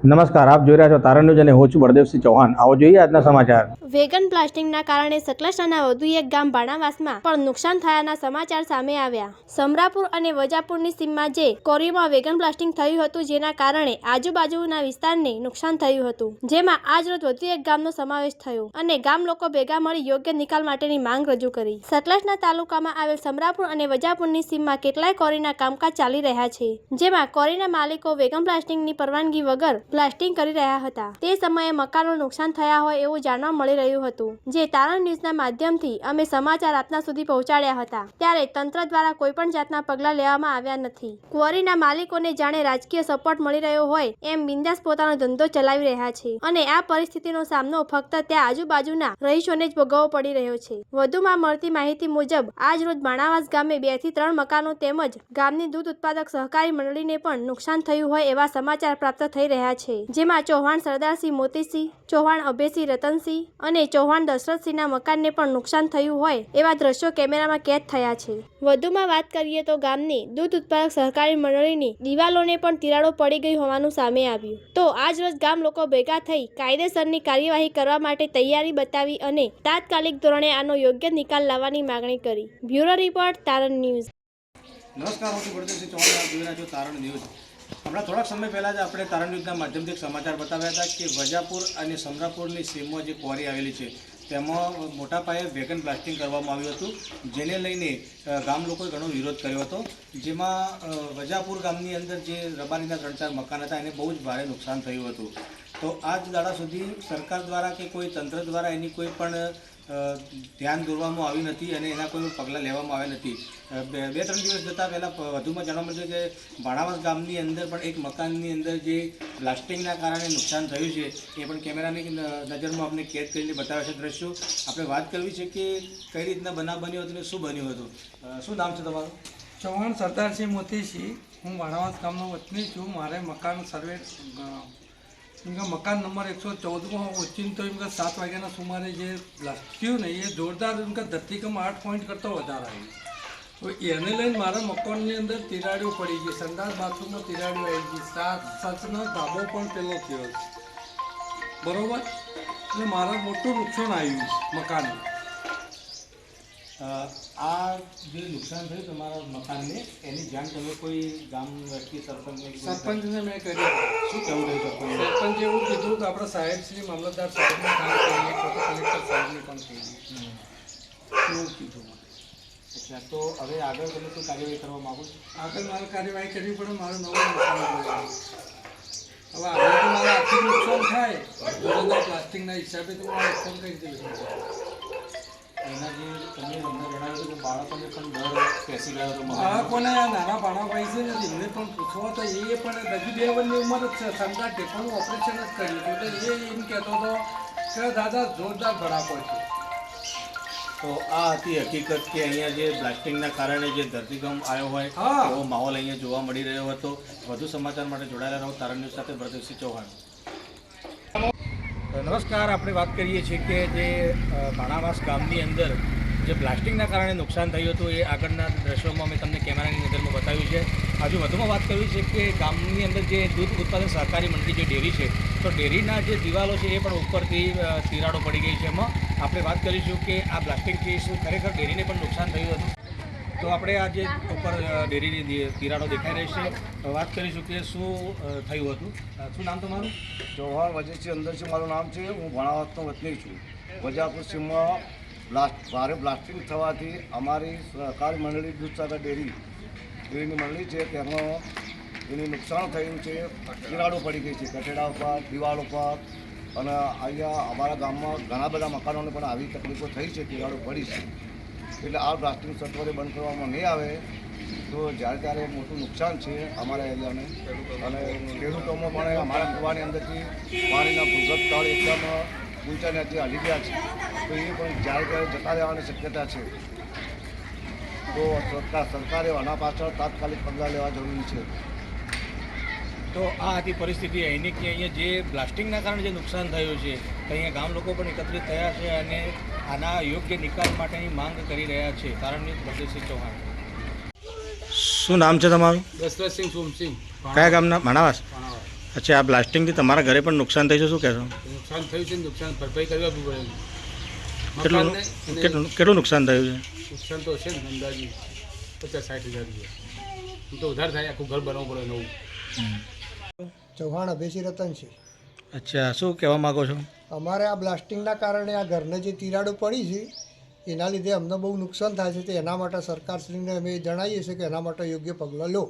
નમસ્કાર, આપ જોઈ રહ્યા છો તારણ ન્યૂઝ અને હું છું બળદેવસિંહ ચૌહાણ। આવો જોઈએ આજના સમાચાર। વેગન બ્લાસ્ટિંગના કારણે સતલાસણાના વધુ એક ગામ બાણાવાસમાં પણ નુકસાન થયાના સમાચાર સામે આવ્યા। સમરાપુર અને વજાપુરની સીમમાં જે કોરીમાં વેગન બ્લાસ્ટિંગ થયું હતું, જેના કારણે આજુબાજુના વિસ્તારને નુકસાન થયું હતું, જેમાં આજરોજ વધુ એક ગામનો સમાવેશ થયો અને ગામ લોકો ભેગા મળી યોગ્ય નિકાલ માટેની માંગ રજૂ કરી। સતલાસણા તાલુકામાં આવેલ સમરાપુર અને વજાપુરની સીમમાં કેટલાય કોરીના કામકાજ ચાલી રહ્યા છે, જેમાં કોરીના માલિકો વેગન બ્લાસ્ટિંગની પરવાનગી વગર બ્લાસ્ટિંગ કરી રહ્યા હતા। તે સમયે મકાનો નુકસાન થયા હોય એવું જાણવા મળી રહ્યું હતું, જે તારણ ન્યૂઝના માધ્યમથી અમે સમાચાર આપના સુધી પહોંચાડ્યા હતા, ત્યારે તંત્ર દ્વારા કોઈપણ જાતના પગલાં લેવામાં આવ્યા નથી। ક્વોરીના માલિકોને જાણે રાજકીય સપોર્ટ મળી રહ્યો હોય એમ બિંદાસ પોતાનો ધંધો ચલાવી રહ્યા છે અને આ પરિસ્થિતિનો સામનો ફક્ત ત્યાં આજુબાજુના રહીશોને જ ભોગવવો પડી રહ્યો છે। વધુમાં મળતી માહિતી મુજબ આજ રોજ બાણાવાસ ગામે 2 થી 3 મકાનો તેમજ ગામની દૂધ ઉત્પાદક સહકારી મંડળીને પણ નુકસાન થયું હોય એવા સમાચાર પ્રાપ્ત થઈ રહ્યા છે, જેમાં ચૌહાણ સરદારસિંહ મોતીસિંહ, ચૌહાણ અભયસિંહ રતનસિંહ અને ચૌહાણ દશરથસિંહના મકાનને પણ નુકસાન થયું હોય એવા દ્રશ્યો કેમેરામાં કેદ થયા છે। વધુમાં વાત કરીએ તો ગામની દૂધ ઉત્પાદક સહકારી મંડળીની દિવાલોને પણ તિરાડો પડી ગઈ હોવાનું સામે આવ્યું। તો આજ રોજ ગામ લોકો ભેગા થઈ કાયદેસરની કાર્યવાહી કરવા માટે તૈયારી બતાવી અને તાત્કાલિક ધોરણે આનો યોગ્ય નિકાલ લાવવાની માંગણી કરી। બ્યુરો રિપોર્ટ, તારણ ન્યૂઝ। નમસ્કાર, હું છું બળદેવસિંહ ચૌહાણ। આપ જોઈ રહ્યા છો તારણ ન્યૂઝ। હમણાં થોડાક સમય પહેલાં જ આપણે તારણ ન્યૂઝના માધ્યમથી એક સમાચાર બતાવ્યા હતા કે વજાપુર અને સમરાપુરની સીમમાં જે ક્વોરી આવેલી છે તેમાં મોટા પાયે વેગન બ્લાસ્ટિંગ કરવામાં આવ્યું હતું, જેને લઈને ગામ લોકોએ ઘણો વિરોધ કર્યો હતો। જેમાં વજાપુર ગામની અંદર જે રબારીના 3-4 મકાન હતા એને બહુ જ ભારે નુકસાન થયું હતું। તો આજ દાડા સુધી સરકાર દ્વારા કે કોઈ તંત્ર દ્વારા એની કોઈ પણ ધ્યાન દોરવામાં આવ્યું નથી અને એના કોઈ પગલાં લેવામાં આવ્યા નથી। 2-3 દિવસ જતાં પહેલાં વધુમાં જાણવા મળ્યું કે બાણાવાસ ગામની અંદર પણ એક મકાનની અંદર જે બ્લાસ્ટિંગના કારણે નુકસાન થયું છે એ પણ કેમેરાની નજરમાં આપણે કેદ કરીને બતાવ્યા છે દ્રશ્યો। આપણે વાત કરવી છે કે કઈ રીતના બનાવ બન્યો હતો અને શું બન્યું હતું। શું નામ છે તમારું? ચૌહાણ સરદારસિંહ મોતીસિંહ। હું બાણાવાસ ગામનો વતની છું। મારે મકાન સર્વે મકાન નંબર 114માં ઓચિંતો 7 વાગ્યાના સુમારે જે બ્લાસ્ટ થયું ને એ જોરદાર ધરતીકંપ 8 પોઈન્ટ કરતો વધારે આવી, તો એને લઈને મારા મકાનની અંદર તિરાડીઓ પડી ગઈ, સંડાસ બાથરૂમમાં તિરાડીઓ આવી ગઈ, સચનો ધાબો પણ પેલો થયો છે, બરોબર। એટલે મારા મોટું નુકસાન આવ્યું મકાનનું। આ જે નુકસાન થયું તમારા મકાનને એની જાણ તમે કોઈ ગામ વ્યક્તિ સરપંચને મેં કરી। શું કહેવું રહ્યું સરપંચે એવું કીધું કે આપણે સાહેબશ્રી મામલતદાર સાહેબને કામ કરીએ, કલેક્ટર સાહેબને પણ કહીએ એવું કીધું મને। અચ્છા, તો હવે આગળ તમે કોઈ કાર્યવાહી કરવા માગો છો? આગળ મારે કાર્યવાહી કરવી પડે, મારું નવું મકાન બનાવવું। હવે આગળ તો મારે આર્થિક નુકસાન થાય તો પ્લાસ્ટિકના હિસાબે તો મારે નુકસાન કરી દેવું। એના જે તમે અમને જણાવ્યું કે બાળકોને પણ ડર પેસી ગયો હતો। બાળકોને નાના ભાણાભાઈ છે ને એમને પણ પૂછવા તો એ પણ હજી 2 વર્ષની ઉંમર જ છે, સંતા ટેપાનું ઓપરેશન જ કર્યું હતું, એટલે એ એમ કહેતો હતો કે દાદા જોરદાર ભડાકો છે। તો આ હતી હકીકત કે અહીંયા જે બ્લાસ્ટિંગના કારણે જે ધરતીકંપ આવ્યો હોય એવો માહોલ અહીંયા જોવા મળી રહ્યો હતો। વધુ સમાચાર માટે જોડાયેલા રહો તારણ ન્યૂઝ સાથે, બળદેવસિંહ ચૌહાણ। નમસ્કાર, આપણે વાત કરીએ છીએ કે જે બાણાવાસ ગામની અંદર જે બ્લાસ્ટિંગના કારણે નુકસાન થયું હતું એ આગળના દ્રશ્યોમાં મેં તમને કેમેરાની નજરમાં બતાવ્યું છે। હજુ વધુમાં વાત કરવી છે કે ગામની અંદર જે દૂધ ઉત્પાદન સહકારી મંડળી જે ડેરી છે, તો ડેરીના જે દિવાલો છે એ પણ ઉપરથી તિરાડો પડી ગઈ છે। એમાં આપણે વાત કરીશું કે આ બ્લાસ્ટિંગથી શું ખરેખર ડેરીને પણ નુકસાન થયું હતું, તો આપણે આ જે ઉપર ડેરીની તિરાડો દેખાઈ રહી છે વાત કરીશું કે શું થયું હતું। શું નામ તમારું? ચૌહાણ વજયસિંહ અંદરસિંહ મારું નામ છે। હું બાણાવાસનો વતની છું। વજાપુર સીમમાં ભારે બ્લાસ્ટિંગ થવાથી અમારી સહકારી મંડળી દૂધસાગર ડેરીની મંડળી છે તેમાં એનું નુકસાન થયું છે। તિરાડો પડી ગઈ છે કઠેડા ઉપર, દિવાલ ઉપર, અને અહીંયા અમારા ગામમાં ઘણા બધા મકાનોને પણ આવી તકલીફો થઈ છે, તિરાડો પડી છે। એટલે આ બ્લાસ્ટિંગ સત્વરે બંધ કરવામાં નહીં આવે તો જ્યારે ત્યારે મોટું નુકસાન છે અમારા એરિયાને, અને ખેડૂતોમાં પણ અમારા કૂવાની અંદરથી પાણીના ભૂગર્ભ તળ એકદમ ઊંચા નીચે હલી ગયા છે, તો એ પણ જ્યારે ત્યારે જતા રહેવાની શક્યતા છે। તો સરકારે આના પાછળ તાત્કાલિક પગલાં લેવા જરૂરી છે। તો આ હતી પરિસ્થિતિ અહીંની કે અહીંયા જે બ્લાસ્ટિંગના કારણે જે નુકસાન થયું છે તો અહીંયા ગામ લોકો પણ એકત્રિત થયા છે અને આના યોગ્ય નિકાલ માટેની માંગ કરી રહ્યા છે। તારણ ન્યૂઝ, બળદેવસિંહ ચૌહાણ। શું નામ છે તમારું? દશરથસિંહ સોમસિંહ। કયા ગામના? બાણાવાસ। અચ્છા, આ બ્લાસ્ટિંગથી તમારા ઘરે પણ નુકસાન થઈ છે, શું કહેશો? નુકસાન થયું છે, નુકસાન ભરપાઈ કરવા બી પડે. કેટલું મકાનને અને કેટલું નુકસાન થયું છે? નુકસાન તો હશે ને અંદાજી 50-60 હજાર રૂપિયા. એમ તો વધારે થાય, આખું ઘર બનાવવું પડે નવું. ચૌહાણ અભયસિંહ રતનસિંહ. અચ્છા, શું કહેવા માગો છો? અમારે આ બ્લાસ્ટિંગના કારણે આ ઘરને જે તિરાડો પડી છે એના લીધે અમને બહુ નુકસાન થાય છે, તો એના માટે સરકારશ્રીને અમે જણાવીએ છીએ કે એના માટે યોગ્ય પગલાં લો.